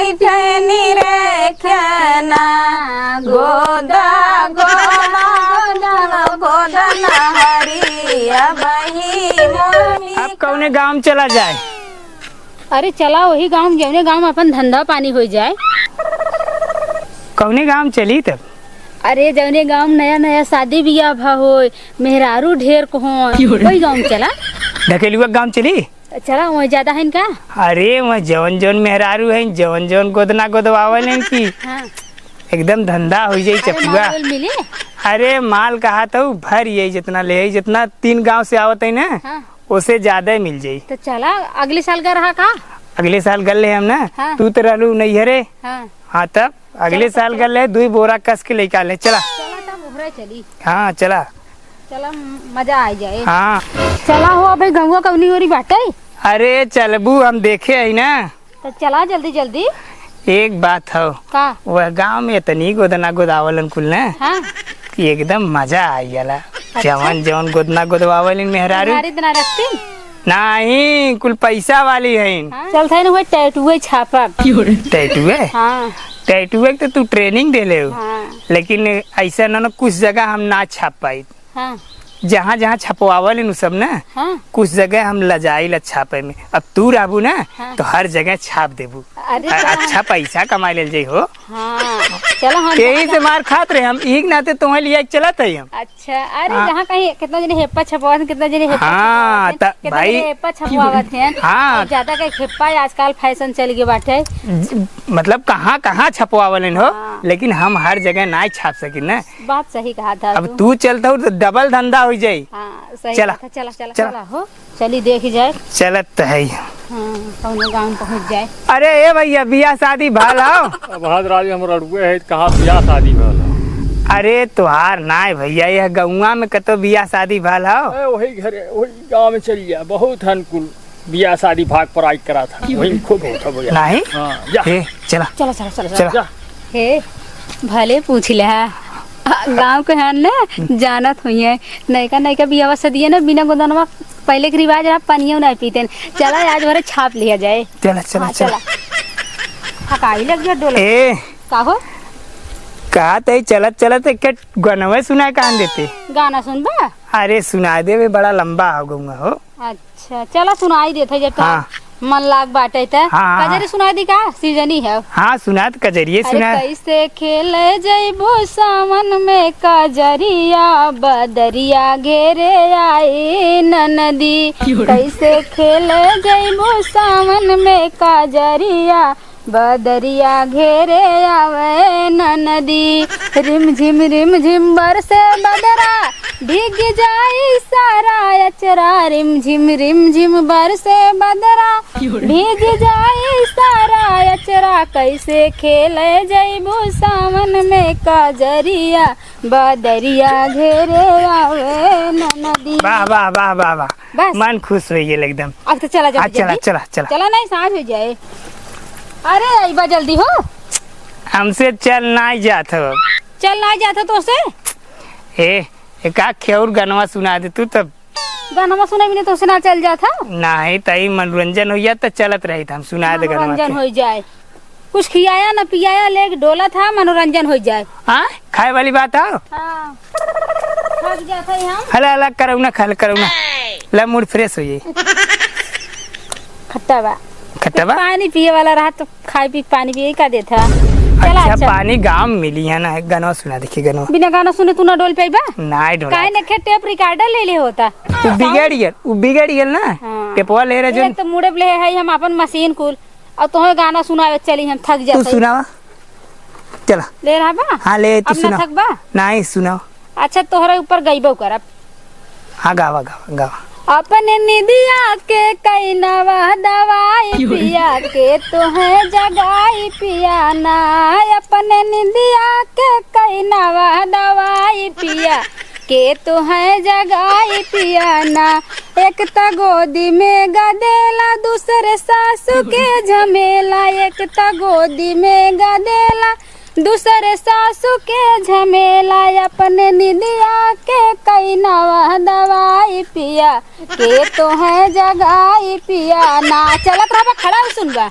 बैठनी रे खेना गोदा गोदा गोदा नहरिया बही मोनी। अब कौने गांव में चला जाए? अरे चला वही गांव जौने गांव में अपन धंधा पानी हो जाए। कौने गांव चली तब? अरे जौने गांव नया नया शादी बियाह भा हो, मेहरारू ढेर को हो, वही गांव में चला। ढकेलुआ गांव चली? चला वहाँ ज्यादा है इनका। अरे वह जवन जवन मेहरारू है, जवन जवन गोदना गोदवावल है की हाँ। एकदम धंधा हो जाये चपुआ। मिले अरे माल कहा तो भर यही जितना ले, जितना 3 गांव से आवत है ना हाँ। उसे ज्यादा मिल जाये। तो चला अगले साल का रहा का? अगले साल गल ले हम ना। हाँ। तू तो रहलू नहीं हरे। हाँ। हाँ तब अगले साल गल ले 2 बोरा कस के लेके ले। चला तब उभरा चली। हाँ चला चला मजा आ जाए। हाँ चला हो भाई गंगवा कौनी हो रही बाटे। अरे चलबू हम देखे है ना। तो चला जल्दी जल्दी। एक बात हो का वह गांव में इतनी गोदना गोदावलन कुल ना हाँ। कि एकदम मजा आई गला। जवन जवन गोदना गोदवावलन मेहरारू इतना रखती नहीं कुल पैसा वाली है। हाँ। चल था ना टैटूए छापा। टैटूए? हाँ। टैटूए तो तू ट्रेनिंग दे ले। हाँ। लेकिन ऐसा ना कुछ जगह हम ना छाप पाई। हाँ। जहाँ जहाँ छपवावल सब ना हाँ। कुछ जगह हम लजाइल छापे में। अब तू रहबू ना हाँ। तो हर जगह छाप देबू। अरे अच्छा पैसा कमा ले जाइ हो। हाँ। चलो हम यही से मार खात रहे हम एक नाते तुम्हें लिया चलत है हम। अच्छा अरे हाँ। जहाँ कहीं कितना जने हेप्पा छपवात कितना जने हेप्पा हाँ, छपवात हैं, कितना भाई जने हेप्पा छपवावत हैं। हाँ। और ज्यादा का हेप्पा आजकल फैशन चल गया बाटे। मतलब कहाँ कहाँ छपवावलन हो। हाँ। लेकिन हम हर जगह ना छाप सकी ना। बात सही कहा था अब तू चलता हो तो डबल धंधा हो जाये। हाँ सही चला। कहा था। चला चला चला। चला हो चली देख जाए। चलत तो है। हाँ कौनो गाँव में पहुँच जाए। अरे ए भैया बियाह शादी भाल आओ। अब हाथ हम रड़ुए है कहाँ बियाह शादी भल। अरे तुहार नाय भैया यह गौवा में कतो बियाह शादी भाल आओ। वही घरे वही गांव में चल गया बहुत अनुकूल बियाह शादी भाग पर आई करा था वही खूब होता भैया। नहीं हाँ जा चला चला चला चला चला। जा। हे भले पूछ ले गाँव के हैं ना जानत हुई है नैका नैका बियाह शादी है ना बिना गोदानमा पहले के रिवाज आप पानियों नहीं पीते। चला आज भरे छाप लिया जाए। चला चला हाँ, चला। थकाई लग गया डोला ए का हो कहा ते चलत चलत एक गनवे सुना कान देते। गाना सुनबा? अरे सुना दे वे बड़ा लंबा हो गऊंगा हो। अच्छा चला सुनाई देते जब हाँ। मन लाग बाटे त हाँ। कजरी सुना दी का सीजनी है। हाँ सुना तो कजरिए अरे सुना। कैसे खेले जइबो सावन में कजरिया बदरिया घेरे आई नदी। कैसे खेले जइबो सावन में कजरिया बदरिया घेरे आवे नदी। रिम झिम बरसे बदरा भीग जाई सारा अचरा। रिम झिम बरसे बदरा भीग जाई सारा अचरा। कैसे खेले जइबो सावन में कजरिया बदरिया घेरे आवे नदी। वाह वाह वाह वाह वाह बस। मन खुश हो गया एकदम। अब तो चला चला जल्दी चला चला। चला नहीं सांझ हो जाए। अरे अइबा जल्दी हो। हमसे चल नहीं जात हो। चल ना जाता तो से एक खेर गनवा सुना दे तू तब। गाना सुना भी नहीं तो से ना चल जाता। नहीं तई मनोरंजन हो तो चलत रही था हम सुना दे गनवा मनोरंजन हो जाए कुछ खियाया न पियाया ले डोला था मनोरंजन हो जाए। हाँ खाए वाली बात हो। हाँ थक जाता है हम। हला हला करो ना खा करो ना ला मूड फ्रेश हो जाए। खट्टा बा खट्टा बा पानी पिए वाला रहा तो खाए पी पानी पिए का देता। अच्छा पानी गांव में मिली है ना। गनवा सुना देखिए गनवा। बिना गाना सुने तू ना डोल पाइबा? नहीं डोला। काहे ने टेप रिकॉर्डर ले ले होता। वो बिगड़ गया ना। हाँ। टेपवा ले रहा जो। एक तो मुड़े ले है हम अपन मशीन कुल और तुम्हें गाना सुनावे चली हम थक तू जाते। सुनावा चला। ले रहा बा? हाँ ले तू अब ना सुना। थक बा? नहीं सुनाओ। अच्छा तोहरे ऊपर गईबो करब। हाँ गावा गावा गावा। अपने निदिया के कई नवा दवाई पिया के तो है जगाई पिया ना। अपने निदिया के कई नवा दवाई पिया के तो है जगाई पिया ना। एक त गोदी में गदेला दूसरे सासू के झमेला। एक त गोदी में गदेला दूसरे सासू के झमेला। अपने निदिया के कई नवा दवाई पिया के तो है जगाई पिया ना। चलत रहा खड़ा हो सुनबा।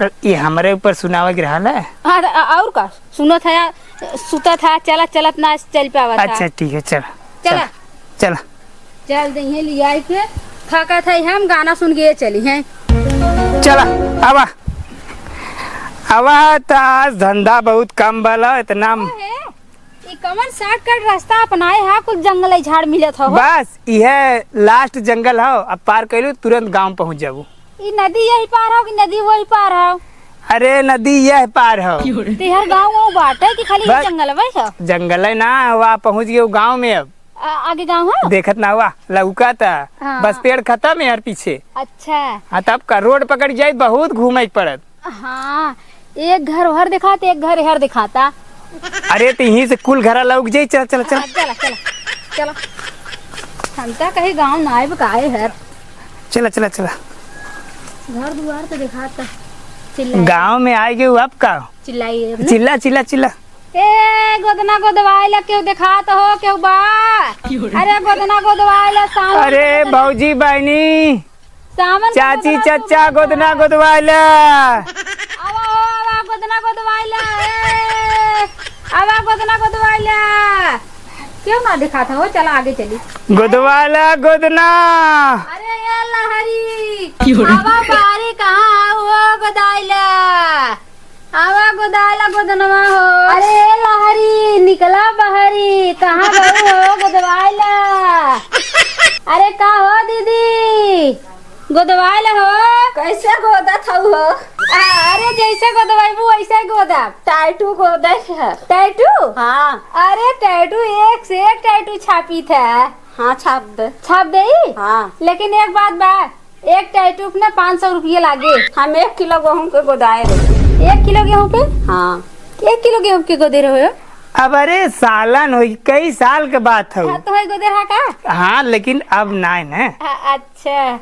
ये हमारे ऊपर सुनावा के रहल है। हाँ और का सुनो था, सुता था, चला चलत ना चल पावा था। अच्छा ठीक है, चल चला चला चल दही लिया के थका था, हम गाना सुन के चली हैं। चला आवा आवा। तो आज धंधा बहुत कम बला इतना। ये कमन शॉर्टकट रास्ता अपनाए हा, कुछ जंगल झाड़ मिलत हो। बस यह लास्ट जंगल हो, अब पार कर तुरंत गांव पहुंच जाबू। ये नदी यही पार हो कि नदी वही पार हो? अरे नदी यह पार हो। तेहर गाँव वो बाटे कि खाली बस। जंगल है? जंगल है ना, वहाँ पहुंच गए गांव में। अब आगे गाँव है? देखत ना हुआ लौका था। हाँ। बस पेड़ खत्म है यार पीछे। अच्छा हाँ तब का रोड पकड़ जाए, बहुत घूमे पड़त। हाँ, एक घर हर दिखाते, एक घर हर दिखाता। अरे तो यहीं से कुल घरा लौक जाए। चल चल चल चला चला चला, हम तो कहीं गाँव ना आए बकाए हर। चला चला चला। घर दुआर तो दिखाता। गांव में आए गए अब का चिल्लाइए चिल्ला चिल्ला चिल्ला। ए गोदना गोदवाइला क्यों दिखात हो क्यों बा? अरे गोदना गोदवाइला सावन। अरे भौजी बहनी सावन चाची चचा गोदना गोदवाइला। आवा हो आवा गोदना गोदवाइला, आवा गोदना गोदवाइला। क्यों ना दिखाता हो? चला आगे चली। गोदवाइला गोदना। अरे ये लहरी आवा बारी कहाँ हुआ गोदाइला? आवा गोदाइला गोदनवा हो। अरे लहरी निकला बहरी, कहाँ गई हो गोदवाइला? अरे का हो दीदी, गोदवाइला हो? कैसे गोदा था हो? अरे जैसे गोदवाइबू वैसे ही गोदा। टाइटू गोदा है। टैटू? हाँ अरे टैटू एक से एक टैटू छापी था। हाँ छाप दे। छाप दे। हाँ लेकिन एक बात बा, एक टैटू में 500 रुपये लागे। हम 1 किलो गेहूं के गोदाए रहे। 1 किलो गेहूँ पे? हाँ 1 किलो गेहूँ के गोदे रहे हो? अब अरे सालन हो, कई साल के बात हो। हाँ, तो है गोदे रहा का? हाँ लेकिन अब ना है। अच्छा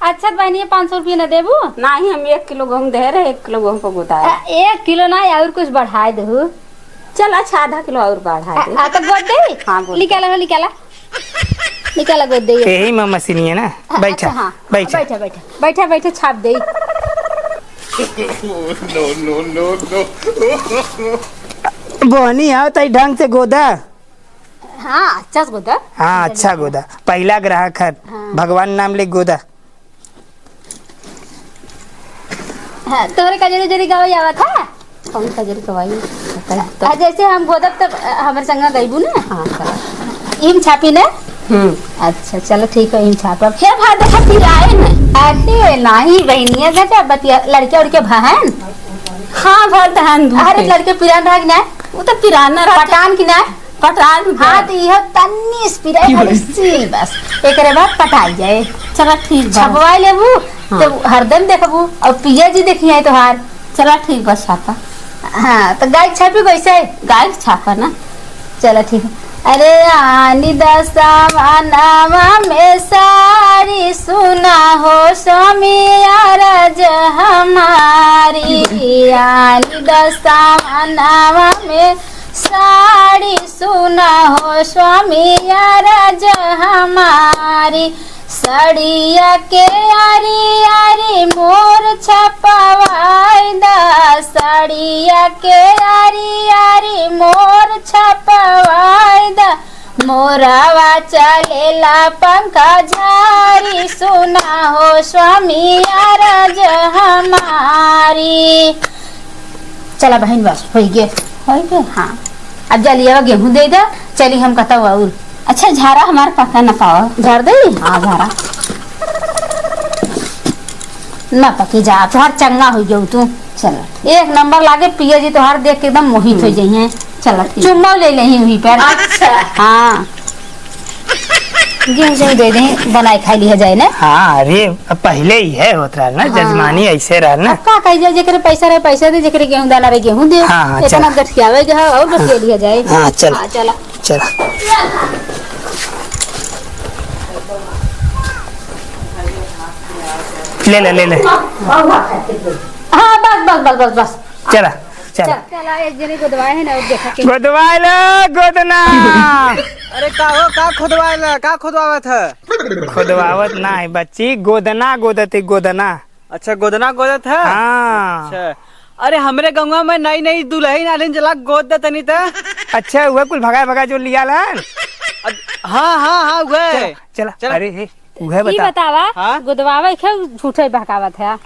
अच्छा तो बहनी 500 रुपये न देबू? नहीं हम 1 किलो गेहूं दे रहे, 1 किलो गेहूं को गोदाए। 1 किलो ना और कुछ बढ़ाए दू। चल अच्छा आधा किलो और बढ़ा दे। तो गोद दे। हाँ, गोद। निकाला हो, निकाला निकाला गोद दे। यही में मशीन है ना। बैठा हाँ बैठा बैठा बैठा बैठा बैठा छाप दे। बहनी आओ तई ढंग से गोदा। हाँ अच्छा गोदा। हाँ अच्छा गोदा, पहला ग्राहक है। भगवान नाम ले गोदा। हाँ, तोहरे कजरी जरी गावे आवा था? कौन सा जरी कवाई? जैसे हम गोदब तब हमारे संग गईबू ना। हाँ चल। इम छापी ना। अच्छा चलो ठीक है, इम छापा। फिर भात देखा फिर आए ना। अरे नहीं बहनिया बेटा, बतिया लड़के उड़के बहन। हाँ भर दहन दूध। अरे लड़के पिरान रहा कि ना? वो तो पिराना रहा। पटान की ना? पटान। हाँ तो यह तन्नी स्पिराई सी बस एक बाद पटाई जाए। चला ठीक बा। छपवाई लेबू। हाँ। तो हरदम देखबू और पिया जी देखी है तोहार। चला ठीक बस छापा। हाँ तो गाय छापी कैसे? गाय छापा ना। चलो ठीक है। अरे आनी दसावा में सारी सुना हो स्वामी अरज हमारी। आनी दसावा में साड़ी सुना हो स्वामी अरज हमारी। सड़िया के आरी आरी मोर छपवाई दा। सड़िया के आरी आरी मोर छपवाई दा। मोरावा चलेला पंखा झारी सुना हो स्वामी अरज हमारी। चला बहन बस हो गए। हो गए। हाँ अब जलिया गेहूं दे दे। चली हम कहता और अच्छा झारा हमारे पका न पाओ। झाड़ दे। हाँ झारा ना पके जा, तुहार चंगा हो गयो तू। चलो 1 नंबर लागे पिया जी तोहार देख के एकदम मोहित हो जाइए। चलो ठीक। चुम्मा ले लेही वहीं पर। अच्छा हाँ गेहूं दे दे, बनाए खाई लिया जाए ना। हाँ अरे अब पहले ही है होत रहा ना। हाँ। जजमानी ऐसे रहा ना। अब का कही जाए, जेकरे पैसा रहे पैसा दे, जेकरे गेहूं दाना रहे गेहूं दे। हाँ, हाँ, इतना चला। गठियावे जो है और गठिया लिया जाए। हाँ चल हाँ चला चला। ले ले ले ले। हाँ बस बस बस बस बस। चला चला। चला एक जने को दवाई है ना, और देखा के गोदवाइला गोदना। अरे का हो, का खोदवावत है? खुदवावत ना है बच्ची, गोदना गोदती गोदना। अच्छा गोदना गोदत है। हाँ अच्छा अरे हमरे गंगा में नई नई दुल्हन आलिन जला गोद दे तनी त। अच्छा हुआ कुल भगा भगा जो लिया ला। हाँ हाँ हाँ वह चला चला। अरे हे उहे ई बता बतावा हाँ? गुदवावे के झूठे बहकावत है।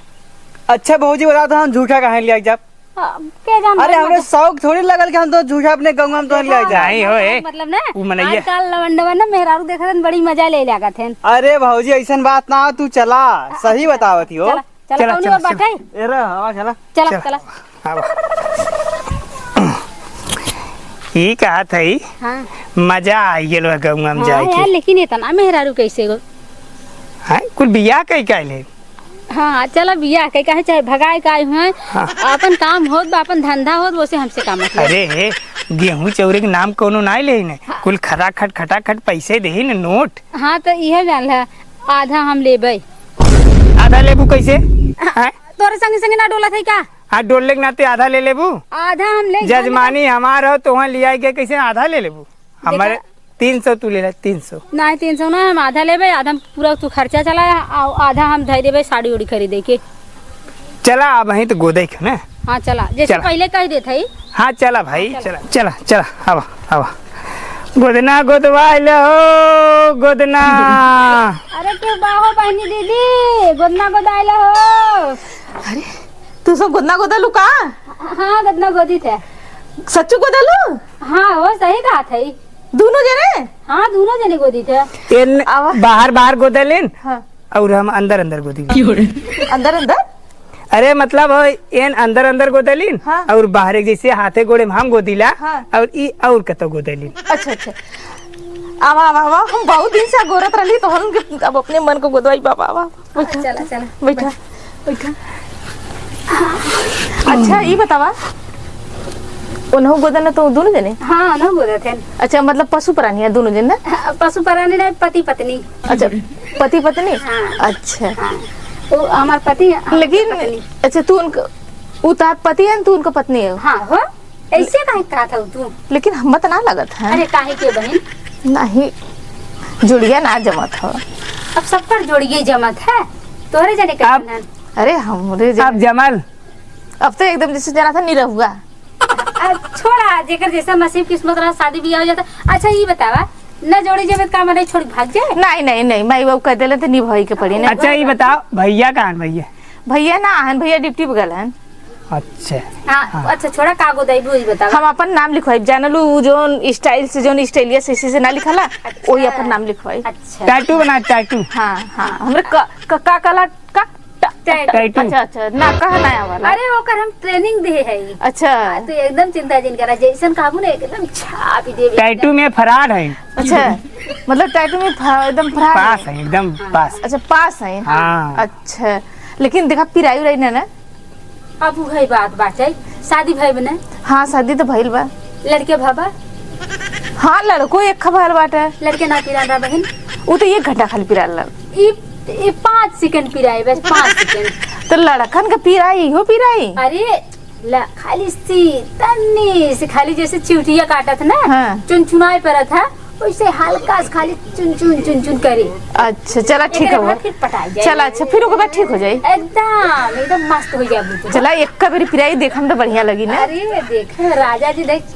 अच्छा बहूजी बता तो हम झूठा कहाँ लिया जब। के जान अरे हमरे शौक थोड़ी लगल कि हम तो झूठा अपने गंगा में तो लिया जाए। नहीं हो ए मतलब ना उ मनैया आजकल लवंडवा ना मेहरारू देखत बड़ी मजा ले लागत है। अरे बहूजी ऐसन बात ना हो, तू चला सही बतावत हो। चला चला चला, कौनी चला, और बैठे ए रे हाँ चला। चला चला। आवा। ई कहा था ई हाँ मजा आई गेलो गंगा में जाए हाँ यार के। लेकिन इतना मेहरारू कैसे गो। हाँ कुल बिया कई कैले। हाँ चला बिया के कहे चाहे भगाए का हुए हाँ। अपन काम होत बा अपन धंधा होत वैसे हमसे काम मतलब। अरे हे गेहूं चौरे के नाम कोनो नहीं ले ने कुल खरा खट खटा खट पैसे दे न नोट। हाँ तो यह जान है आधा हम लेबै। आधा लेबू कैसे? हाँ तोरे संगे संगे ना डोला थे का? हाँ डोलने के नाते आधा ले लेबू। आधा हम ले जजमानी हमार हो तो वहाँ लिया के कैसे आधा ले लेबू। हमारे 300 तू ले ले 300। नहीं 300 ना हम आधा लेबै आधा पूरा तू खर्चा चला आधा हम धर देबै साड़ी उड़ी खरीदे के। चला अब वहीं तो गोदे के ना। हाँ चला जैसे चला। पहले कह देते ही। हाँ चला भाई चला चला चला आवा आवा गोदना गोदवा हो गोदना। अरे क्यों बाहो बहनी दीदी गोदना गोदाइला हो। अरे तू सब गोदना गोदलू का? हाँ गोदना गोदी थे। सच्चू गोदलू? हाँ हो सही कहा था ही। दोनों जने? हाँ दोनों जने गोदी थे। इन आवा। बाहर बाहर गोदलिन हाँ। और हम अंदर अंदर गोदी। अंदर अंदर? अरे मतलब एन अंदर अंदर गोदलिन हाँ। और बाहर एक जैसे हाथे गोड़े में हम गोदिला हाँ। और ई और कतो गोदलिन। अच्छा अच्छा आवा आवा आवा हम बहुत दिन से गोरत रही तो हम अब अपने मन को गोदवाई बाबा आवा बैठा चला चला बैठा बैठा। अच्छा ये बतावा उन्हों गोदना तो दोनों जने? हाँ ना गोदे थे। अच्छा मतलब पशु प्राणी है दोनों जने ना? पशु प्राणी नहीं पति पत्नी। अच्छा पति पत्नी? हाँ। अच्छा वो हमारे पति लेकिन पत्नी। अच्छा तू उनका वो तार पति है तू उनका पत्नी है? हाँ हो ऐसे काहे कहा था तू? लेकिन हम तो ना लगत है। अरे काहे के बहन नहीं जुड़िया ना जमत हो। अब सब पर जोड़िए जमत है तोहरे जाने का अब- नाम। अरे हमरे अब जमल अब तो एकदम जैसे जना था नहीं हुआ। छोड़ा जेकर जैसा नसीब किस्मत रहा शादी ब्याह हो जाता। अच्छा ये बतावा न जोड़ी जब काम नहीं छोड़ भाग जाए। नहीं नहीं नहीं माई बाबू कह दिले तो निभाई के पड़ी ना। अच्छा ये बताओ भैया कहाँ हैं भैया? भैया ना आहन भैया डिप्टी बगल हन। अच्छा हाँ अच्छा छोड़ा कागो दाइबू ये बतावा। हम अपन नाम लिखवाई जानलू जोन स्टाइल से जोन स्टाइलिया से ना लिखला वही अपन नाम लिखवाई। अच्छा टैटू बना टैटू। हाँ हाँ हमरे का कला का टैटू। अच्छा अच्छा ना कहा नया वाला। अरे वो कर हम ट्रेनिंग दे है। अच्छा तो एकदम चिंता जिन करा जैसन काबू ने एकदम छाप ही दे। टैटू में फरार है अच्छा मतलब टैटू में एकदम फरार पास है। है एकदम पास। अच्छा पास है। हाँ। अच्छा लेकिन देखा पिराई उराई ना अब वही बात बाटे शादी भाई बने हाँ शादी तो भइल बा। लड़के भाबा हाँ लड़को एक खबर बाटे लड़के ना पिरादा बहन। वो तो 1 घंटा खाली पिराल। ये 5 सेकंड पिराई बस 5 सेकंड। तो लड़कन का पिराई हो पिराई। अरे खाली सी तन्नी से खाली जैसे चिवटिया काटत ना हाँ। चुनचुनाई परत है वैसे हल्का से खाली चुन चुन करे। अच्छा चला ठीक है वो फिर पटाई जाए। चला अच्छा फिर ओके बाद ठीक हो जाए। एकदम एकदम मस्त हो जाए। चला एक का बेरी पिराई देखम तो बढ़िया लगी ना। अरे देख राजा जी देख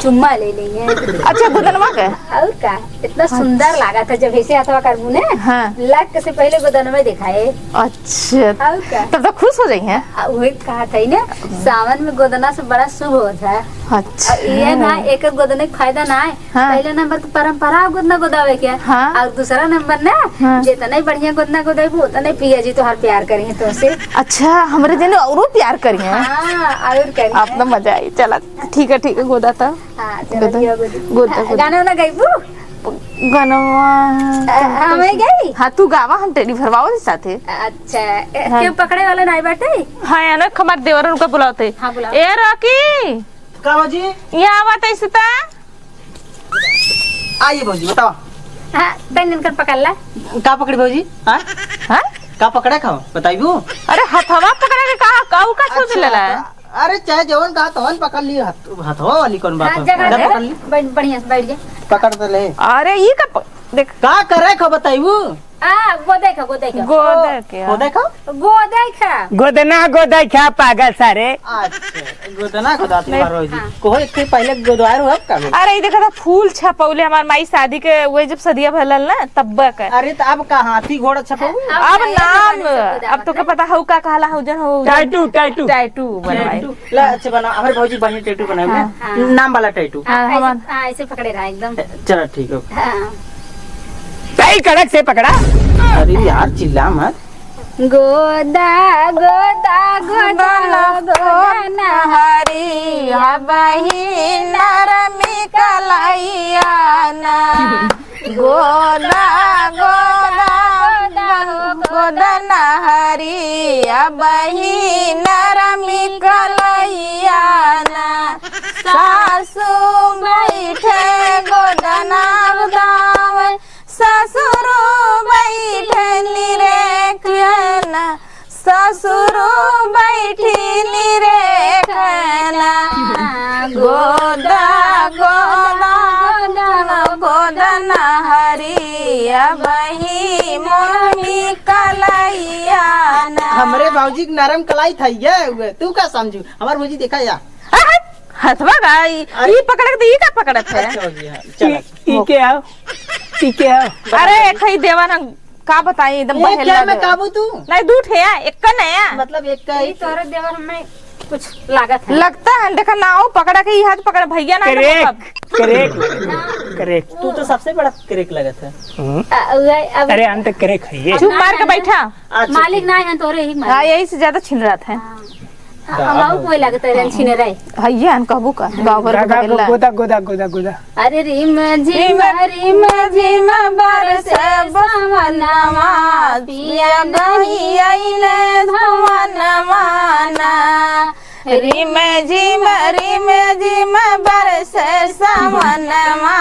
चुम्मा ले लेंगे। अच्छा गोदनवा का और का इतना सुंदर लगा था जब ऐसे अथवा कर मुने हाँ। लग से पहले गोदनवा दिखाए। अच्छा और का तब तो खुश हो जाई हैं। वही कहा था ना सावन में गोदना से बड़ा शुभ होता है। अच्छा और ये ना एक गोदने का फायदा ना है। हाँ। पहले नंबर तो परंपरा गोदना गोदावे के हाँ। और दूसरा नंबर ना हाँ। जितना ही बढ़िया गोदना गोदावे उतना पिया जी तो हर प्यार करेंगे तो से। अच्छा हमरे जने औरो प्यार करी हैं। हाँ और करेंगे। आप तो मजा आई। चला ठीक है गोदा था हाँ चलो पिया गोदी। गोदा गाना ना गाइबू गनवा हमें गई। हाँ तू गावा हम टेडी भरवाओ साथे। अच्छा क्यों पकड़े वाले नहीं बैठे। हाँ यार हमार देवर उनका बुलाते। हाँ, बुलाओ। ए रॉकी का बाजी यहाँ आवत ऐसे ता आइए बाजी बताओ हाँ तन इनकर पकड़ ला। का पकड़ी बाजी? हाँ हाँ का पकड़े खाओ बताइबू। अरे हथवा पकड़ा के कहा काऊ का सोच लेला है। अरे चाहे जवन का तवन पकड़ ली हथवा वाली कौन बात हाँ है? जगह इधर दे। पकड़ ली बढ़िया से बैठ जा। पकड़ तो ले। अरे ये का देख का करे खो बताइबू। गोदे खा गोदे खा गोद के हो देखो गोदे खा गोदना गोदा क्या पागल सारे। अच्छा गोदना गोदाती मारो जी कोई इसके पहले गोदवार हो का अरे ये देखा था फूल छपौले हमार माई शादी के वही जब सदिया भलल ना तब का। अरे तो अब का हाथी घोड़ा छपो अब नाम अब तो क्या पता हो का कहला हो जन हो टाइटू टाइटू टैटू बनवाई। ला अच्छा बना हमारे भौजी बढ़िया टैटू बनाए नाम वाला टैटू। ऐसे पकड़े रहा एकदम। चलो ठीक है सही कड़क से पकड़ा। अरे यार चिल्ला मत। गोदा गोदा गोदा गोदा हरी बही नरमी कलैया ना गोदा गोदा गोदा हरी बही नरमी कलैया ना सासू बैठे गोदना गोदावे ससुरो बैठे निरेखना ससुरो बैठी निरेखना गोदा गोदा गोदना हरिया बही मोहनी कलैया ना। हमरे भौजी के नरम कलाई था ये तू का समझू हमार भौजी देखा या हथवा गाई ई पकड़ के ई का पकड़त है। अच्छा भौजी हाँ चल ई के आओ अरे खई देवा ना का बताई एकदम ये बहेला क्या मैं काबू तू नहीं दूठ है एक का नया मतलब एक का ये तोरे देवर में कुछ लागत है। लगता है देखा नाव पकड़ा के ई हाथ पकड़ भैया ना करेक्ट करेक्ट करेक्ट। तू तो सबसे बड़ा क्रेक लगा था। अब अरे हम तो करेक्ट है ये। चुप मार के बैठा। अच्छा मालिक ना है तोरे ही हाँ यही से ज्यादा छिन रहा था। हम कोई लगता है छीने रहे। भैया अन कहबू का गाँव भर का बहेला। गोदा गोदा गोदा गोदा। अरे रिम झिम बरस बवनवा पिया गही आइले धवनवा ना रिम झिम बरस सावनवा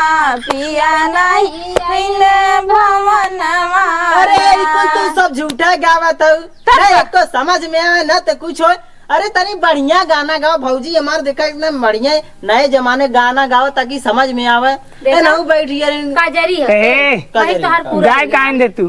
पिया नहीं आइले भवनवा। अरे इको तू सब झूठा गावत हूँ नहीं को समझ में आवे ना तो कुछ हो। अरे तनी बढ़िया गाना गाओ भौजी हमार देखा एकदम बढ़िया नए जमाने गाना गाओ ताकि समझ में आवे। ना बैठी अरे काजरी है ए भाई तो हर पूरा गाय कान दे तू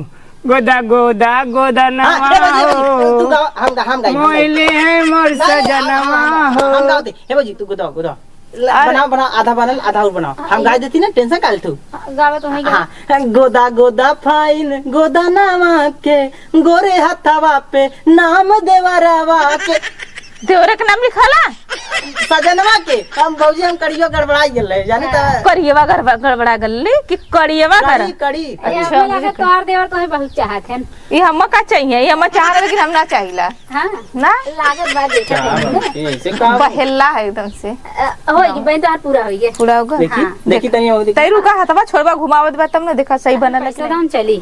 गोदा गोदा गोदा नवा तू हो गाओ हम गाई मोइले है मोर सजनवा हो। हम गाओ दे हे भौजी तू गुदाओ गुदाओ बनाओ आधा बनल आधा और बनाओ हम गाय देती ना टेंशन काल तू। गावे तो है हाँ गोदा गोदा फाइन गोदा नामा के गोरे हथवा पे नाम देवरवा के देवरे के नाम लिखाला सजनवा के हम भौजी हम कड़ियो गड़बड़ाई गेल जानी त करिएवा गड़बड़ा गल्ली कि करिएवा कर। कड़ी अच्छा लगा तोहर देवर तो है बहुत चाहत है। ये हम का चाहिए ये हम चाह रहे लेकिन हम ना चाहिला हां ना लागत बा देखा ऐसे का बहेला है एकदम से होई बहन तो हर पूरा होई गए पूरा होगा। देखी देखी तनी हो देखी तैरू का हथवा छोड़वा घुमावत बा तब ना देखा सही बनल है कि पैसा हम चली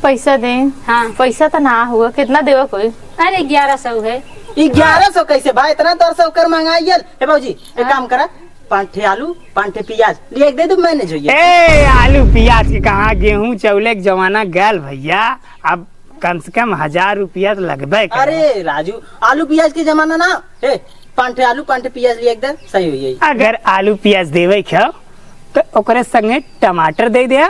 पैसा दे। हाँ पैसा तो ना हुआ कितना देवा कोई। अरे 1100 है 1100 कैसे भाई इतना दर से कर मंगाई गेल हे भौजी एक काम करा 5 ठे आलू 5 ठे प्याज ले दे दो मैनेज होइए। ए आलू प्याज के कहाँ गेहूं चौले के जमाना गल भैया अब कम से कम 1000 रुपया तो लगबे करे। अरे राजू आलू प्याज के जमाना ना हे 5 ठे आलू 5 ठे प्याज ले दे सही होइए। अगर आलू प्याज देवे खाओ तो ओकरे संगे टमाटर दे दे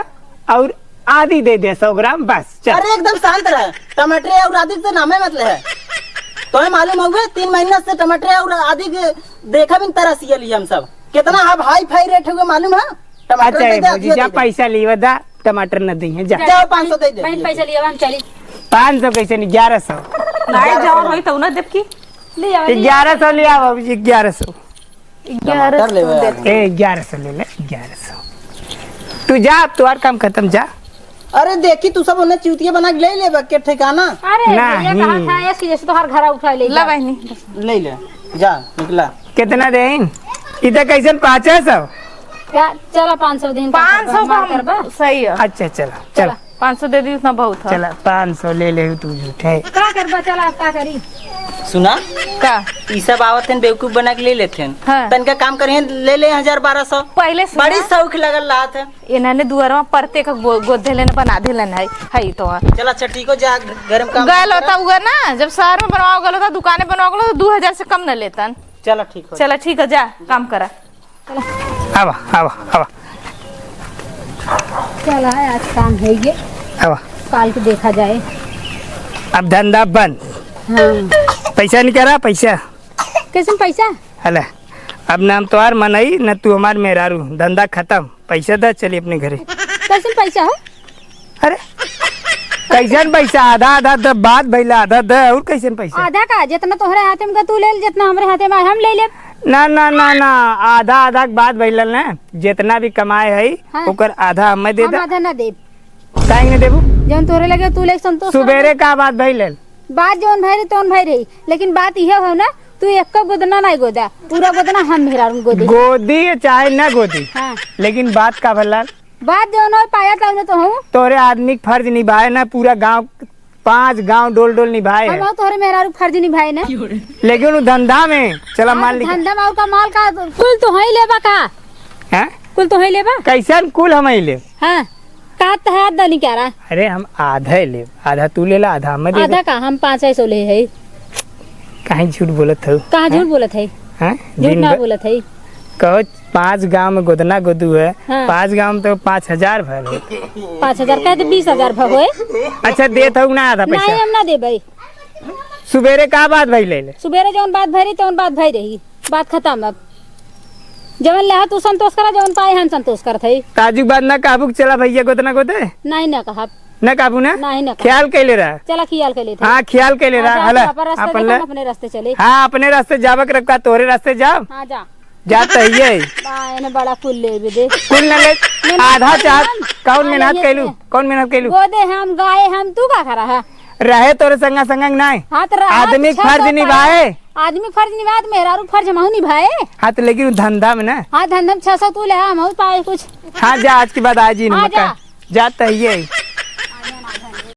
और आदि दे दे 100 ग्राम बस चल। अरे एकदम शांत रह टमाटर और आदि से नामे मतलब है तो मालूम हो गए 3 महीना से टमाटर और आदि के देखा भी तरसिए लिए हम सब कितना अब हाई फाई रेट हो गए मालूम है टमाटर दे अच्छा दे, भौजी जा पैसा लियो दा टमाटर न दी जा जाओ 500 दे दे बहन पैसा लिया हम चली 500 कैसे नहीं 1100 नहीं जाओ होई तो ना देव की ले आओ 1100 ले आओ बाबूजी 1100 टमाटर ले ए 1100 ले ले 1100 तू जा तू और काम खत्म जा। अरे देखी तू सब उन्हें चूतिया बना के ले ले के ठिकाना अरे भैया नहीं। कहा था ऐसे जैसे तो हर घर उठा ले ला बहनी ले ले जा निकला कितना दे इधर कैसे 500 चलो 500 दिन 500 करबा सही है। अच्छा चला चला 500 दे दी उतना बहुत है। चला 500 ले ले तू झूठे का करबा चला का करी सुना का ई सब आवत हैं बेवकूफ बना के ले लेते हैं हाँ। तनका काम करें ले ले 1000-1200 पहले से बड़ी शौक लगल रात है। इन्होंने दुआरवा परते का गोदे लेने बना दे लेना है तो चला चट्टी को जा गरम काम गल होता हुआ ना जब शहर में बनवाओ गल होता दुकाने बनवाओ गल तो 2000 से कम न लेतन। चला ठीक हो चला ठीक है जा काम करा। आवा आवा आवा चला आज काम है ये आवा काल के देखा जाए। अब धंधा बंद, हाँ पैसा नहीं करा पैसा। कैसे पैसा? हला अब नाम तोहार मनई न तू हमार मेहरारू, धंधा खत्म, पैसा दे चली अपने घरे। कैसे पैसा हो? अरे कैसन पैसा? आधा आधा द बात भैला, आधा द और कैसन पैसा? आधा का जितना तोहरे हाथे में तू ले, जितना हमारे हाथे में हम ले ले। ना ना ना ना, आधा आधा के बात भैल ना, जितना भी कमाए है हाँ। ओकर आधा हमें दे हम दे। आधा ना दे, काहे न देबू? जौन तोहरे लगे तू ले संतोष। सुबेरे का बात भैल? बात जौन भाई रही तौन भाई रही, लेकिन बात यह हो ना, तू एक गोदना नहीं गोदा, पूरा गोदना हम मेहरारू गोदी। गोदी चाहे न गोदी, हाँ लेकिन बात का भला बात जौन हो पाया था तो हूँ तोरे आदमी के फर्ज निभाए ना, पूरा गांव 5 गांव डोल डोल निभाए है। हम तोहरे मेहरारू फर्ज निभाए ना। लेकिन वो धंधा में चला मान ली धंधा में का माल का कुल तो है लेबा का, हैं? कुल तो है लेबा। कैसन कुल हम ले? हाँ का तहत दनी क्या रहा? अरे हम आधा ही ले, आधा तू ले ला, आधा हमें दे दे। आधा का हम 500 ले है। कहीं झूठ बोलत हो? कहाँ झूठ बोलत है? हैं? झूठ दिन ना भर बोलत है। कहो 5 गांव में गोदना गोदू है, हाँ। 5 गांव में तो 5000 भर हो। 5000 कहे तो 20,000 भगोए। अच्छा देत हो ना आधा नहीं पैसा? हम ना दे भाई। सुबेरे का बात भाई ले ले? सुबेरे जौन बात भरी तौन बात भई रही, बात खत्म। अब जवन ले तू संतोष करा, जवन पाए हम संतोष करत है। ताजू बात ना काबू चला भैया गोदना गोदे नहीं ना कहा, न काबू ना, नहीं ना कहा। ख्याल कैले रहा। चला खियाल के लिए थे। हाँ ख्याल कैले रहा। हला अपन ले अपने रास्ते चले। हाँ अपने रास्ते जावक रखा, तोरे रास्ते जाओ हाँ जा जाता ही है। बाएं ने बड़ा कुल ले भी दे। कुल न ले, आधा चाह कौन मेहनत कैलू, कौन मेहनत कैलू? गोदे हम गाए हम, तू का खरा है? रहे तोरे संगा संग नहीं, हाँ तो आदमी के फर्ज निभाए। आदमी फर्ज निभाए, मेहरारू फर्ज महू निभाए। हाँ तो लेकिन धंधा में ना, हाँ धंधा में 600 तू ले, हम पाए कुछ। हाँ जा आज के बाद आज ही हाँ, जाता ही है।